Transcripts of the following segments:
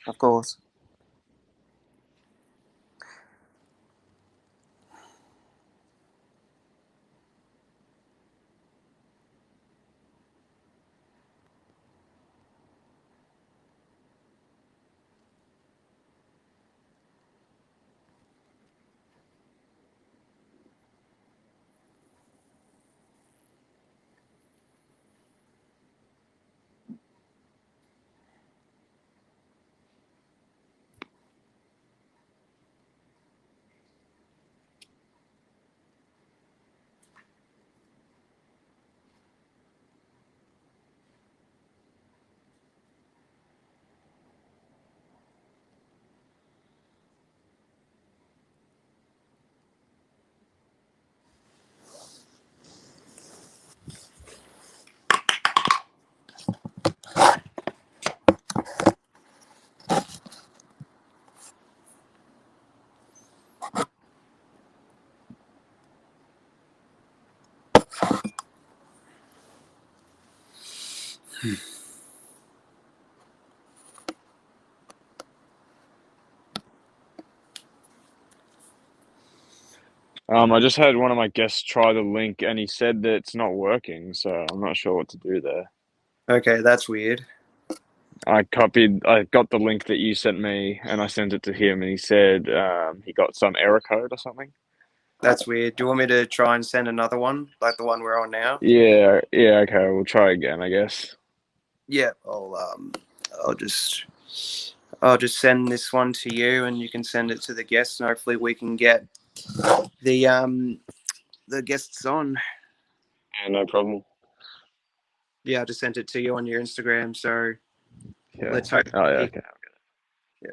Of course. I just had one of my guests try the link and he said that it's not working, so I'm not sure what to do there. Okay, that's weird. I got the link that you sent me and I sent it to him and he said he got some error code or something. That's weird. Do you want me to try and send another one, like the one we're on now? Yeah, okay, we'll try again, I guess. Yeah, I'll just send this one to you, and you can send it to the guests, and hopefully we can get the guests on. Yeah, no problem. Yeah, I just sent it to you on your Instagram. So Yeah. let's hope. Oh, yeah, okay. Yeah.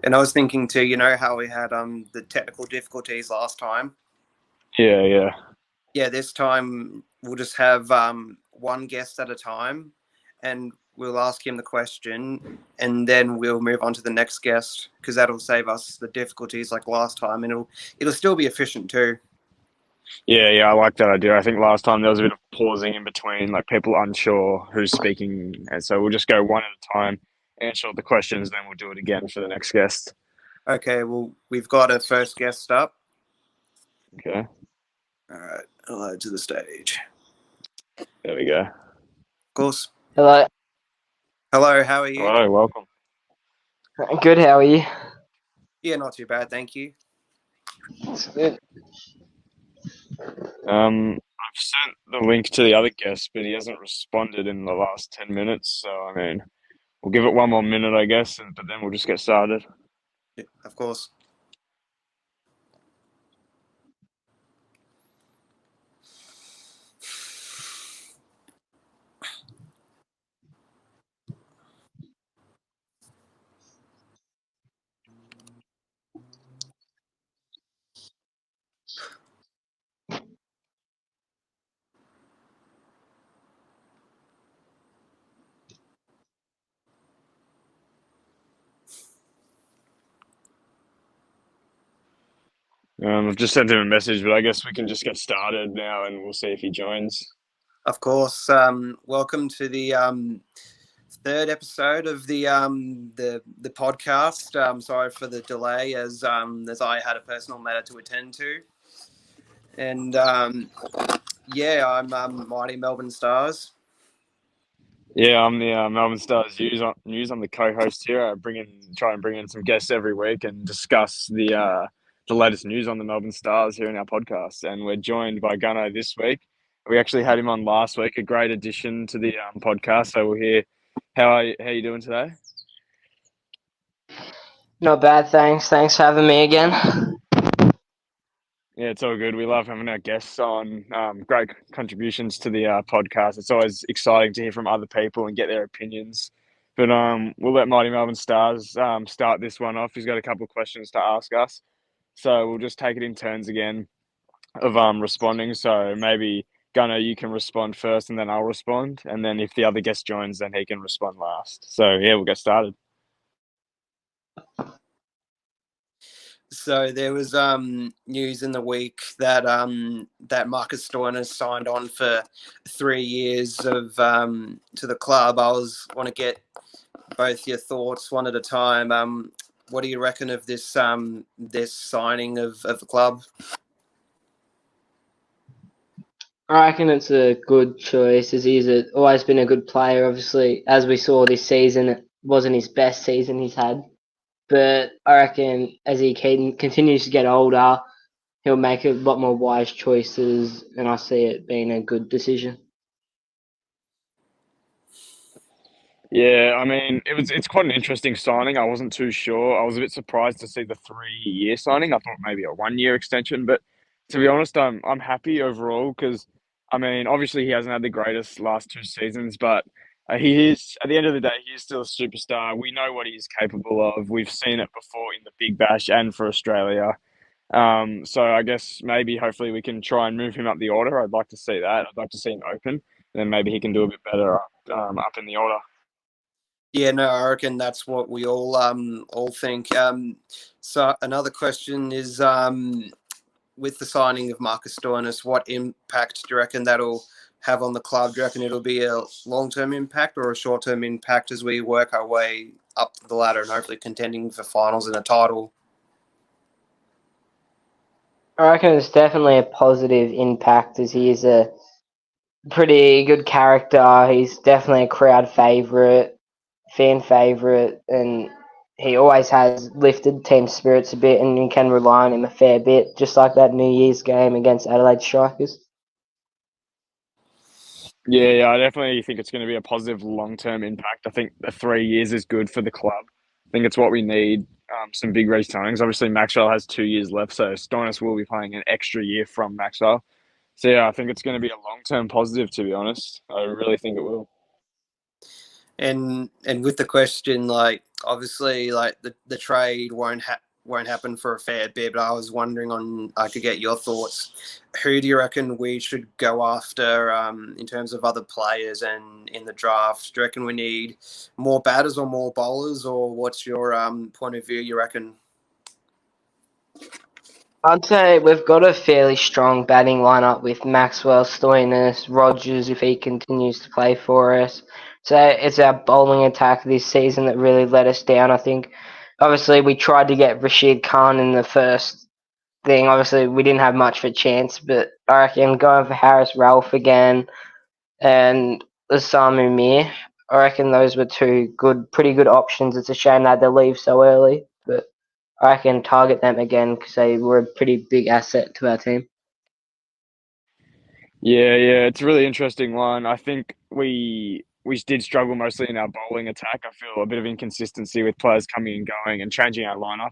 And I was thinking too, how we had the technical difficulties last time. Yeah. Yeah, this time we'll just have one guest at a time, and we'll ask him the question, and then we'll move on to the next guest, because that'll save us the difficulties like last time, and it'll still be efficient too. Yeah, I like that idea. I think last time there was a bit of pausing in between, like people unsure who's speaking, and so we'll just go one at a time, answer all the questions, then we'll do it again for the next guest. Okay, well, we've got a first guest up. Okay, All right, hello to the stage. there we go. Of course. Hello. Hello, how are you? Hello, welcome. Good, how are you? Yeah, not too bad, thank you. That's good. I've sent the link to the other guest, but he hasn't responded in the last 10 minutes. So, I mean, we'll give it one more minute, I guess, but then we'll just get started. Yeah, of course. I've just sent him a message, but I guess we can just get started now and we'll see if he joins. Of course. Welcome to the third episode of the podcast. Sorry for the delay, as I had a personal matter to attend to, and I'm Mighty Melbourne Stars. Yeah, I'm the Melbourne Stars news. I'm the co-host here. I try and bring in some guests every week and discuss the latest news on the Melbourne Stars here in our podcast. And we're joined by Gunnar this week. We actually had him on last week, a great addition to the podcast. So we'll hear how you doing today? Not bad, thanks. Thanks for having me again. Yeah, it's all good. We love having our guests on. Great contributions to the podcast. It's always exciting to hear from other people and get their opinions. But we'll let Mighty Melbourne Stars start this one off. He's got a couple of questions to ask us. So we'll just take it in turns again. responding. So maybe Gunnar, you can respond first, and then I'll respond, and then if the other guest joins, then he can respond last. So yeah, we'll get started. So there was news in the week that that Marcus Stoinis signed on for 3 years of to the club. I want to get both your thoughts one at a time. What do you reckon of this this signing of the club? I reckon it's a good choice, as he's always been a good player. Obviously, as we saw this season, it wasn't his best season he's had. But I reckon as he continues to get older, he'll make a lot more wise choices, and I see it being a good decision. Yeah, I mean, it's quite an interesting signing. I wasn't too sure. I was a bit surprised to see the 3 year signing. I thought maybe a 1 year extension, but to be honest, I'm happy overall because I mean, obviously he hasn't had the greatest last 2 seasons, but he is at the end of the day, he is still a superstar. We know what he's capable of. We've seen it before in the Big Bash and for Australia. So I guess maybe hopefully we can try and move him up the order. I'd like to see that. I'd like to see him open, and then maybe he can do a bit better up in the order. Yeah, no, I reckon that's what we all think. So another question is with the signing of Marcus Stoinis, what impact do you reckon that'll have on the club? Do you reckon it'll be a long-term impact or a short-term impact as we work our way up the ladder and hopefully contending for finals and a title? I reckon it's definitely a positive impact, as he is a pretty good character. He's definitely a crowd favourite, fan favourite, and he always has lifted team spirits a bit, and you can rely on him a fair bit, just like that New Year's game against Adelaide Strikers. Yeah, I definitely think it's going to be a positive long-term impact. I think the 3 years is good for the club. I think it's what we need. Some big race signings. Obviously, Maxwell has 2 years left, so Stoinis will be playing an extra year from Maxwell. So yeah, I think it's going to be a long-term positive. To be honest, I really think it will. And with the question, like obviously, like the trade won't happen for a fair bit. But I was wondering on I could get your thoughts. Who do you reckon we should go after in terms of other players and in the draft? Do you reckon we need more batters or more bowlers, or what's your point of view? You reckon? I'd say we've got a fairly strong batting lineup with Maxwell, Stoinis, Rogers if he continues to play for us. So it's our bowling attack this season that really let us down, I think. Obviously, we tried to get Rashid Khan in the first thing. Obviously, we didn't have much of a chance, but I reckon going for Harris Ralph again and Samu Mir, I reckon those were pretty good options. It's a shame they had to leave so early, but I can target them again because they were a pretty big asset to our team. Yeah, it's a really interesting one. I think we did struggle mostly in our bowling attack. I feel a bit of inconsistency with players coming and going and changing our lineup.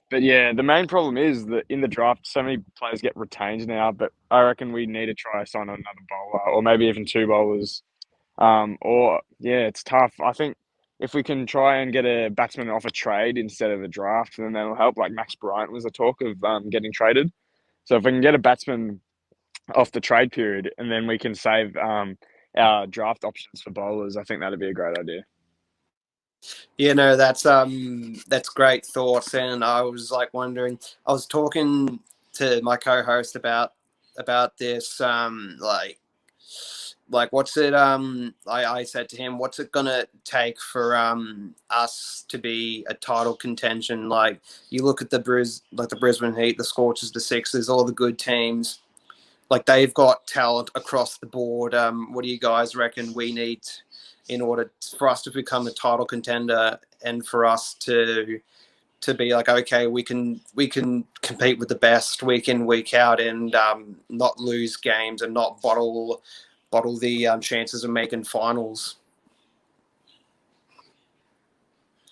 But yeah, the main problem is that in the draft, so many players get retained now. But I reckon we need to try sign on another bowler, or maybe even two bowlers. Or yeah, it's tough. I think if we can try and get a batsman off a trade instead of a draft, then that'll help. Like Max Bryant was a talk of getting traded. So if we can get a batsman off the trade period, and then we can save our draft options for bowlers, I think that'd be a great idea. Yeah, no, that's great thoughts. And I was like wondering, I was talking to my co-host about this, like what's it I said to him, what's it gonna take for us to be a title contention? Like you look at the Brisbane Heat, the Scorchers, the Sixers, all the good teams, like they've got talent across the board. What do you guys reckon we need in order for us to become a title contender and for us to be like, okay, we can compete with the best week in, week out, and not lose games and not bottle the chances of making finals?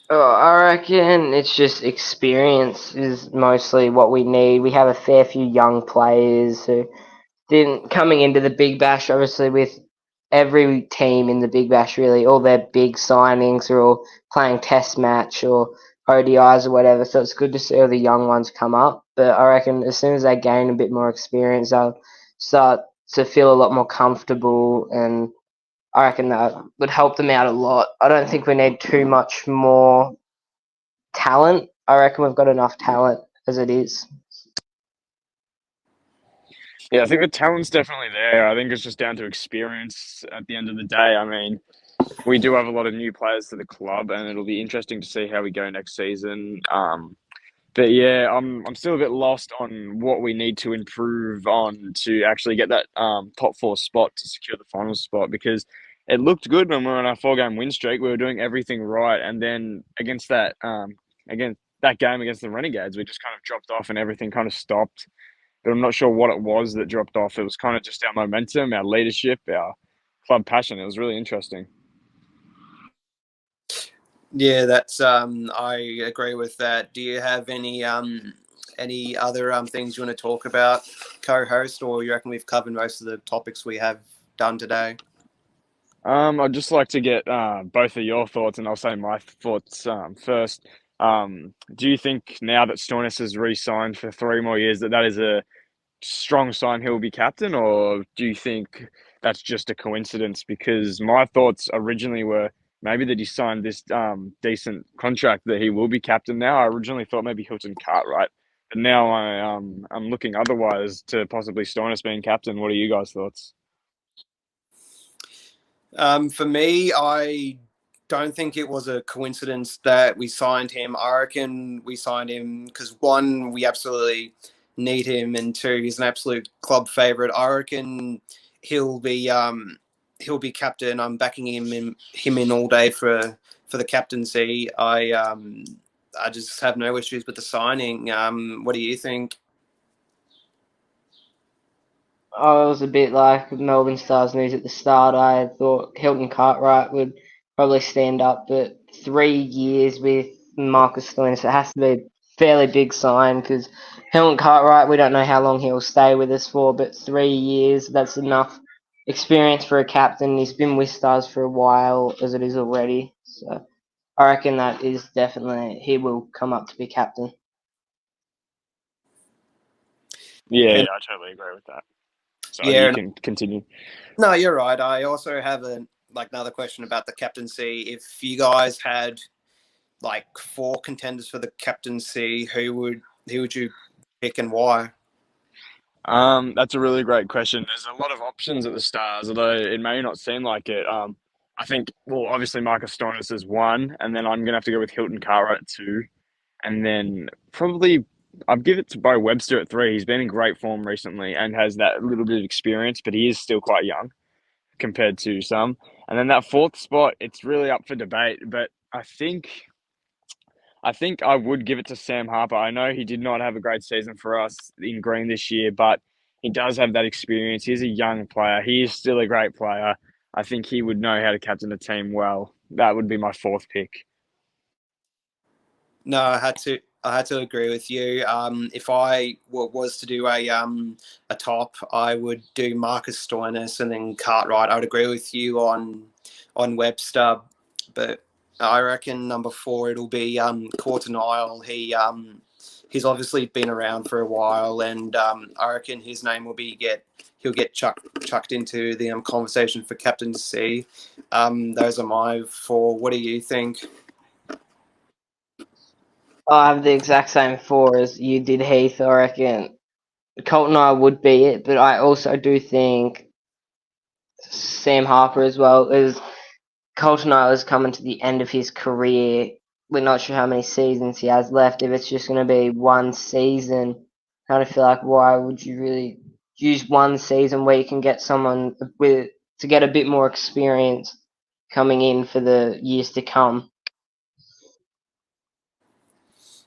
Oh, I reckon it's just experience is mostly what we need. We have a fair few young players who didn't coming into the Big Bash, obviously with every team in the Big Bash really, all their big signings are all playing test match or ODIs or whatever, so it's good to see all the young ones come up. But I reckon as soon as they gain a bit more experience, they'll start to feel a lot more comfortable, and I reckon that would help them out a lot. I don't think we need too much more talent. I reckon we've got enough talent as it is. Yeah, I think the talent's definitely there. I think it's just down to experience at the end of the day. I mean, we do have a lot of new players to the club, and it'll be interesting to see how we go next season. But yeah, I'm still a bit lost on what we need to improve on to actually get that top four spot to secure the final spot, because it looked good when we were on our 4 game win streak. We were doing everything right, and then against that game against the Renegades, we just kind of dropped off and everything kind of stopped. But I'm not sure what it was that dropped off. It was kind of just our momentum, our leadership, our club passion. It was really interesting. Yeah, that's I agree with that. Do you have any other things you want to talk about, co-host, or you reckon we've covered most of the topics we have done today? I'd just like to get both of your thoughts, and I'll say my thoughts first. Do you think now that Stoinis has re-signed for 3 more years that is a strong sign he'll be captain, or do you think that's just a coincidence? Because my thoughts originally were maybe that he signed this decent contract that he will be captain now. I originally thought maybe Hilton Cartwright, but now I'm looking otherwise to possibly Stoinis being captain. What are you guys' thoughts? For me, I don't think it was a coincidence that we signed him. I reckon we signed him because, one, we absolutely need him, and two, he's an absolute club favourite. I reckon he'll be captain. I'm backing him in all day for the captaincy. I just have no issues with the signing. What do you think? I was a bit like Melbourne Stars news at the start. I thought Hilton Cartwright would probably stand up, but 3 years with Marcus Stoinis, it has to be a fairly big sign, because Hilton Cartwright, we don't know how long he'll stay with us for, but 3 years, that's enough experience for a captain. He's been with Stars for a while as it is already. So I reckon that is definitely, he will come up to be captain. Yeah, And I totally agree with that. So yeah, you can continue. no, you're right. I also have another question about the captaincy. If you guys had like 4 contenders for the captaincy, who would you pick and why? That's a really great question. There's a lot of options at the Stars, although it may not seem like it. I think, well, obviously Marcus Stoinis is one, and then I'm gonna have to go with Hilton Cartwright at two, and then probably I'd give it to Bo Webster at three. He's been in great form recently and has that little bit of experience, but he is still quite young compared to some. And then that fourth spot, it's really up for debate, but I think I would give it to Sam Harper. I know he did not have a great season for us in green this year, but he does have that experience. He's a young player. He is still a great player. I think he would know how to captain a team well. That would be my fourth pick. No, I had to agree with you. If I was to do a top, I would do Marcus Stoinis and then Cartwright. I would agree with you on Webster, but I reckon number 4 it'll be Courtenay. He's obviously been around for a while, and I reckon his name he'll get chucked into the conversation for captaincy. Those are my 4. What do you think? I have the exact same 4 as you did, Heath. I reckon Colton and I would be it, but I also do think Sam Harper as well. As Colton is coming to the end of his career, we're not sure how many seasons he has left. If it's just going to be one season, I kind of feel like, why would you really use one season where you can get someone to get a bit more experience coming in for the years to come?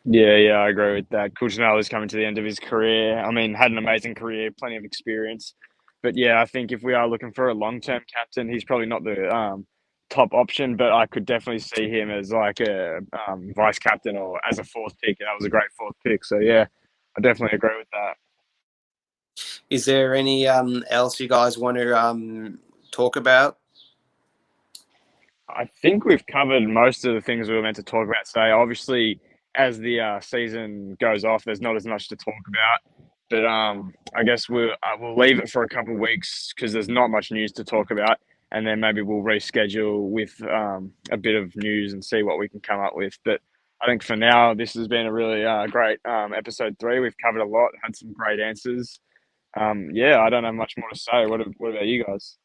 Yeah, I agree with that. Courtenay is coming to the end of his career. I mean, had an amazing career, plenty of experience. But yeah, I think if we are looking for a long-term captain, he's probably not the top option, but I could definitely see him as like a vice captain or as a fourth pick. That was a great fourth pick. So yeah, I definitely agree with that. Is there any else you guys want to talk about? I think we've covered most of the things we were meant to talk about today. Obviously, as the season goes off, there's not as much to talk about. But I guess we'll leave it for a couple of weeks because there's not much news to talk about, and then maybe we'll reschedule with a bit of news and see what we can come up with. But I think for now, this has been a really great episode 3. We've covered a lot, had some great answers. Yeah, I don't have much more to say. What about you guys?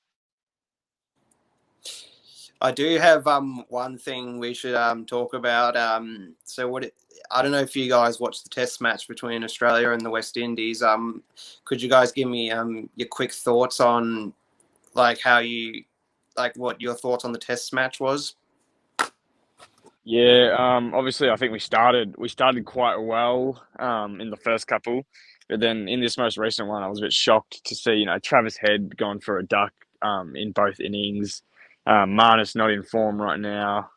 I do have one thing we should talk about. I don't know if you guys watched the test match between Australia and the West Indies. Could you guys give me your quick thoughts on what your thoughts on the test match was? Yeah, obviously, I think we started quite well in the first couple, but then in this most recent one, I was a bit shocked to see Travis Head going for a duck in both innings. Marnus not in form right now.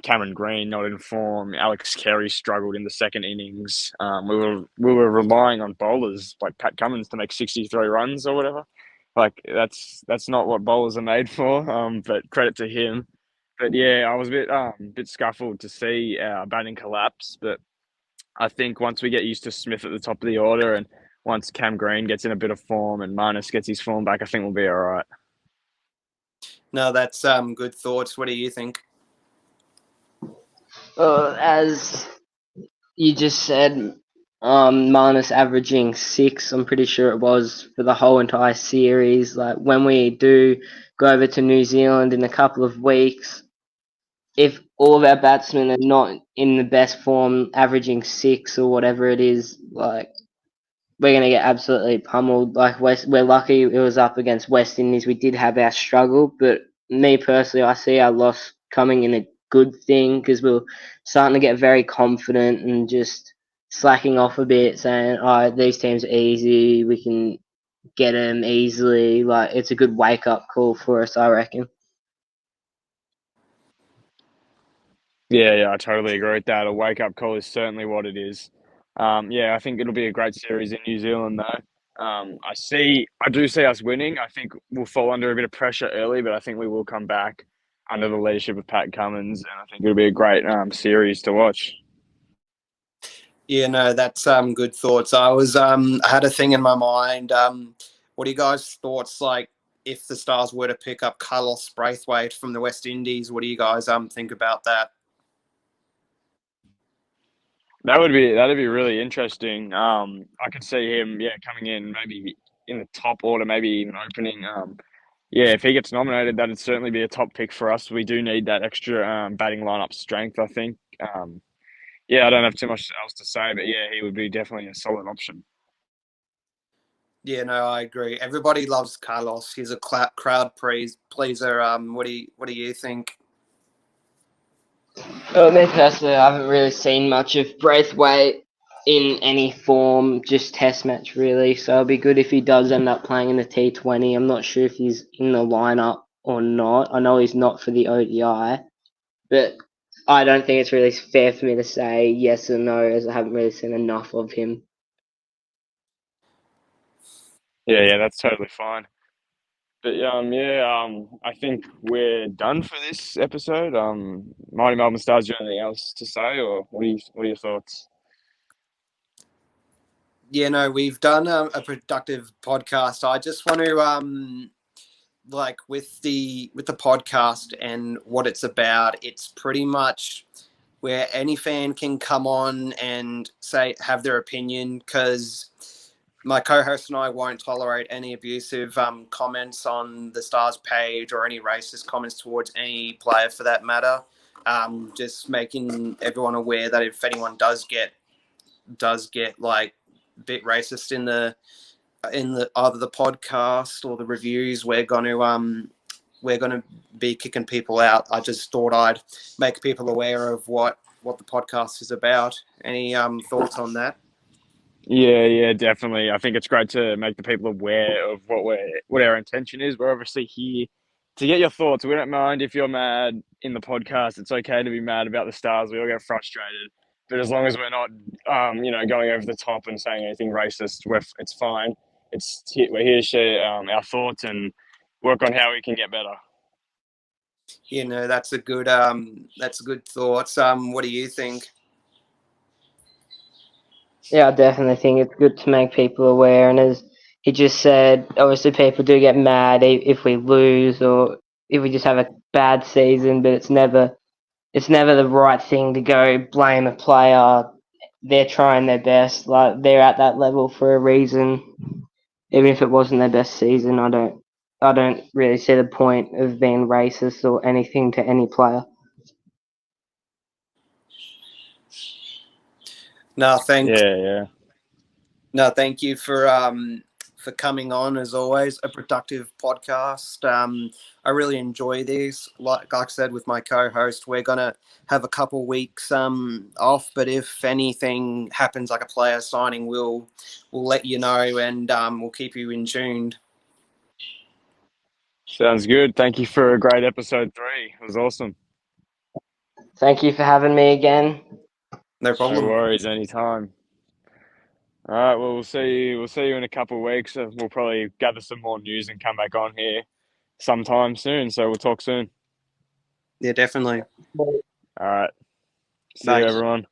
Cameron Green not in form. Alex Carey struggled in the second innings. We were relying on bowlers like Pat Cummins to make 63 runs or whatever. Like that's not what bowlers are made for. But credit to him. But yeah, I was a bit scuffled to see our batting collapse. But I think once we get used to Smith at the top of the order, and once Cam Green gets in a bit of form and Marnus gets his form back, I think we'll be all right. No, that's good thoughts. What do you think? As you just said, Marnus averaging 6, I'm pretty sure it was, for the whole entire series. Like, when we do go over to New Zealand in a couple of weeks, if all of our batsmen are not in the best form, averaging 6 or whatever it is, like, we're going to get absolutely pummeled. Like, we're lucky it was up against West Indies. We did have our struggle, but me personally, I see our loss coming in a good thing because we're starting to get very confident and just slacking off a bit, saying, "Oh, these teams are easy. We can get them easily." Like, it's a good wake up call for us, I reckon. Yeah, I totally agree with that. A wake up call is certainly what it is. Yeah, I think it'll be a great series in New Zealand, though. I do see us winning. I think we'll fall under a bit of pressure early, but I think we will come back under the leadership of Pat Cummins, and I think it'll be a great series to watch. Yeah, no, that's good thoughts. I had a thing in my mind. What are you guys' thoughts like if the Stars were to pick up Carlos Braithwaite from the West Indies? What do you guys think about that? That'd be really interesting. I could see him, coming in maybe in the top order, maybe even opening. Yeah, if he gets nominated, that'd certainly be a top pick for us. We do need that extra batting lineup strength, I think. Yeah, I don't have too much else to say, but yeah, he would be definitely a solid option. Yeah, no, I agree. Everybody loves Carlos. He's a crowd pleaser. What do you think? Me personally, I haven't really seen much of Braithwaite in any form, just test match really. So it'll be good if he does end up playing in the T20. I'm not sure if he's in the lineup or not. I know he's not for the ODI, but I don't think it's really fair for me to say yes or no, as I haven't really seen enough of him. Yeah, that's totally fine. But I think we're done for this episode. Mighty Melbourne Stars, do you have anything else to say, or what are your thoughts? Yeah, no, we've done a productive podcast. I just want to with the podcast and what it's about. It's pretty much where any fan can come on and have their opinion, because my co-host and I won't tolerate any abusive comments on the Stars page or any racist comments towards any player for that matter. Just making everyone aware that if anyone does get like a bit racist in the either the podcast or the reviews, we're gonna be kicking people out. I just thought I'd make people aware of what the podcast is about. Any thoughts on that? Yeah, definitely. I think it's great to make the people aware of what our intention is. We're obviously here to get your thoughts. We don't mind if you're mad in the podcast. It's okay to be mad about the Stars. We all get frustrated, but as long as we're not, going over the top and saying anything racist, it's fine. We're here to share our thoughts and work on how we can get better. That's a good thoughts. What do you think? Yeah, I definitely think it's good to make people aware. And as he just said, obviously people do get mad if we lose or if we just have a bad season, but it's never the right thing to go blame a player. They're trying their best, like they're at that level for a reason. Even if it wasn't their best season, I don't really see the point of being racist or anything to any player. No, thanks. Yeah. No, thank you for coming on as always. A productive podcast. I really enjoy this. Like I said with my co-host, we're gonna have a couple weeks off, but if anything happens like a player signing, we'll let you know, and we'll keep you in tuned. Sounds good. Thank you for a great episode 3. It was awesome. Thank you for having me again. No No problem. worries, anytime. All right, well, we'll see you. We'll see you in a couple of weeks. We'll probably gather some more news and come back on here sometime soon. So we'll talk soon. Yeah, definitely. All right. See you, Bye. everyone.